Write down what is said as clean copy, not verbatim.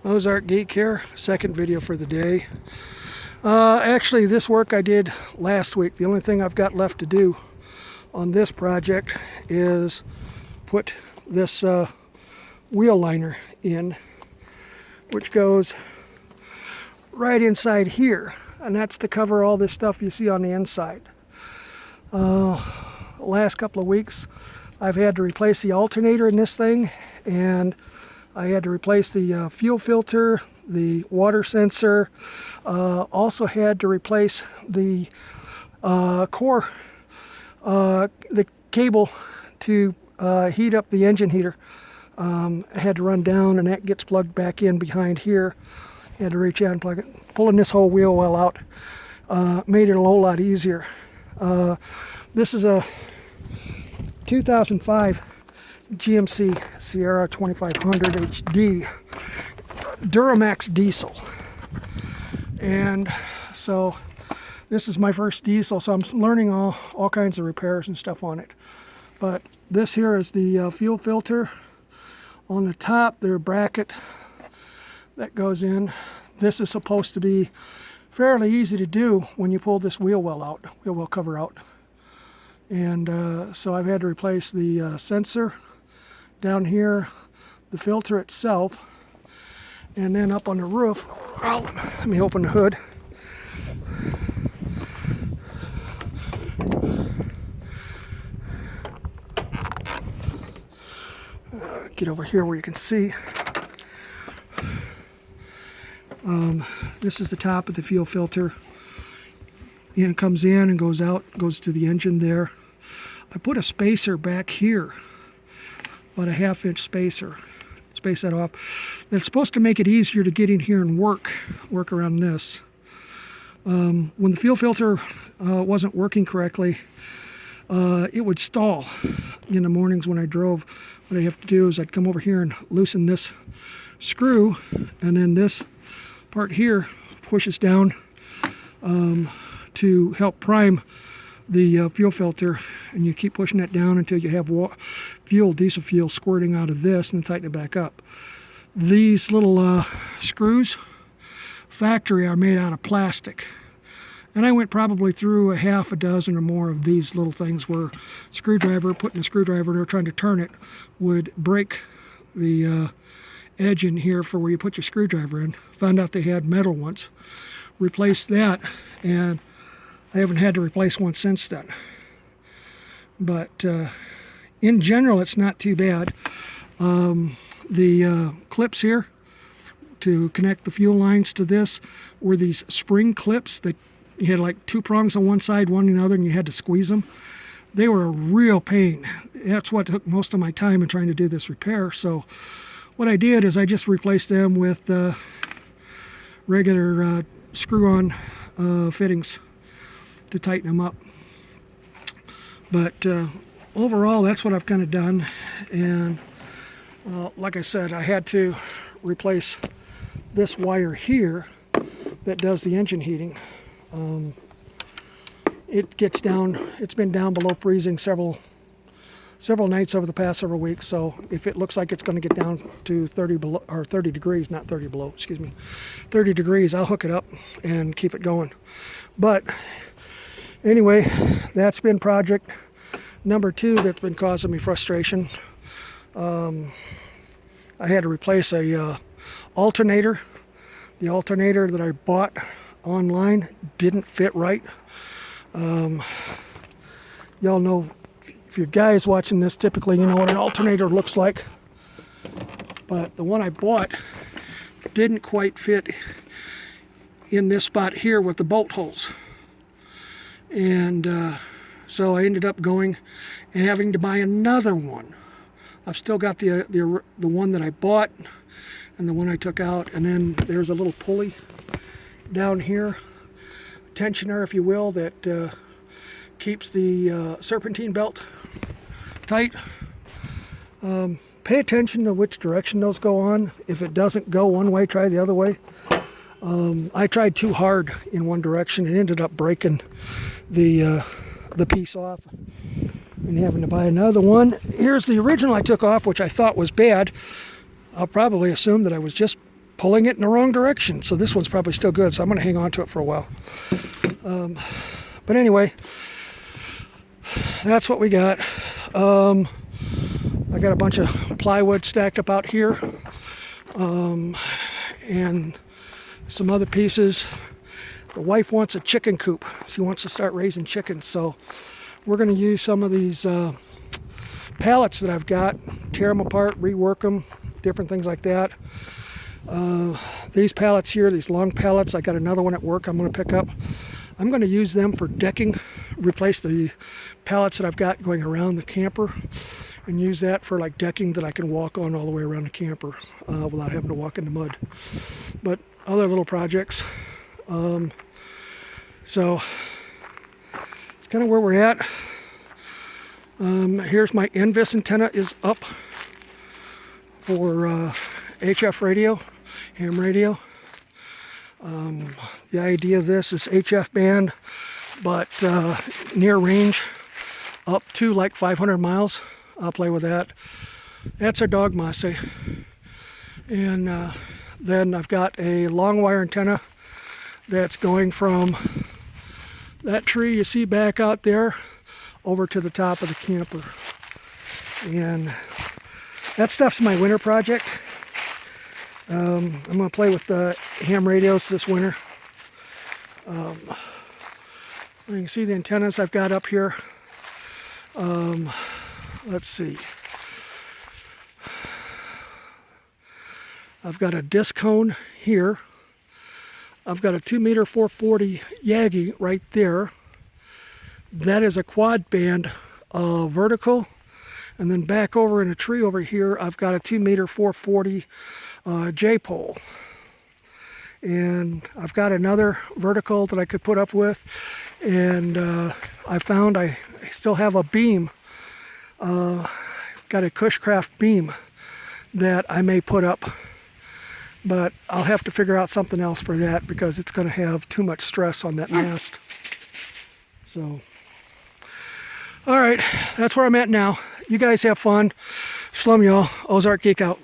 Ozark Geek here, second video for the day. Actually, this work I did last week. The only thing I've got left to do on this project is put this wheel liner in, which goes right inside here, and that's to cover all this stuff you see on the inside. Last couple of weeks I've had to replace the alternator in this thing, and I had to replace the fuel filter, the water sensor, also had to replace the core, the cable to heat up the engine heater. I had to run down, and that gets plugged back in behind here. Had to reach out and plug it. Pulling this whole wheel well out made it a whole lot easier. This is a 2005 GMC Sierra 2500 HD Duramax diesel, and so this is my first diesel, so I'm learning all kinds of repairs and stuff on it. But this here is the fuel filter. On the top there's a bracket that goes in. This is supposed to be fairly easy to do when you pull this wheel well cover out. And so I've had to replace the sensor down here, the filter itself, and then up on the roof. Oh, let me open the hood. Get over here where you can see. This is the top of the fuel filter. It comes in and goes out, goes to the engine there. I put a spacer back here, about a 1/2-inch spacer. Space that off. That's supposed to make it easier to get in here and work around this. When the fuel filter wasn't working correctly, it would stall in the mornings when I drove. What I'd have to do is I'd come over here and loosen this screw, and then this part here pushes down to help prime the fuel filter, and you keep pushing it down until you have diesel fuel squirting out of this, and then tighten it back up. These little screws, factory, are made out of plastic, and I went probably through a half a dozen or more of these little things where putting a screwdriver there trying to turn it would break the edge in here for where you put your screwdriver in. Found out they had metal ones, replaced that, and I haven't had to replace one since then. But in general, it's not too bad. The clips here to connect the fuel lines to this were these spring clips that you had like 2 prongs on one side, one on the other, and you had to squeeze them. They were a real pain. That's what took most of my time in trying to do this repair. So what I did is I just replaced them with regular screw-on fittings to tighten them up. But overall, that's what I've kind of done. And like I said, I had to replace this wire here that does the engine heating. It's been down below freezing several nights over the past several weeks, so if it looks like it's going to get down to 30 degrees, not 30 below, excuse me, 30 degrees, I'll hook it up and keep it going. But anyway, that's been project number 2 that's been causing me frustration. I had to replace a alternator. The alternator that I bought online didn't fit right. Y'all know, if you're guys watching this, typically you know what an alternator looks like. But the one I bought didn't quite fit in this spot here with the bolt holes. And so I ended up going and having to buy another one. I've still got the one that I bought and the one I took out, and then there's a little pulley down here, tensioner if you will, that keeps the serpentine belt tight. Pay attention to which direction those go on. If it doesn't go one way, try the other way. I tried too hard in one direction and ended up breaking the piece off and having to buy another one. Here's the original I took off, which I thought was bad. I'll probably assume that I was just pulling it in the wrong direction. So this one's probably still good, so I'm going to hang on to it for a while. But anyway, that's what we got. I got a bunch of plywood stacked up out here, and some other pieces. The wife wants a chicken coop. She wants to start raising chickens, so we're going to use some of these pallets that I've got, tear them apart, rework them, different things like that. These pallets here, these long pallets, I got another one at work I'm going to pick up. I'm going to use them for decking, replace the pallets that I've got going around the camper, and use that for like decking that I can walk on all the way around the camper without having to walk in the mud. But other little projects. So it's kind of where we're at. Here's my NVIS antenna is up for HF radio, ham radio. The idea of this is HF band, but near range, up to like 500 miles. I'll play with that. That's our dog Masse. And then I've got a long wire antenna that's going from that tree you see back out there over to the top of the camper. And that stuff's my winter project. I'm going to play with the ham radios this winter. You can see the antennas I've got up here. Let's see. I've got a disc cone here. I've got a 2-meter 440 Yagi right there. That is a quad band vertical. And then back over in a tree over here, I've got a 2-meter 440 J-pole. And I've got another vertical that I could put up with. And I found I still have a beam. Got a Cushcraft beam that I may put up. But I'll have to figure out something else for that because it's going to have too much stress on that mast. So, all right, that's where I'm at now. You guys have fun. Shalom, y'all. Ozark Geek out.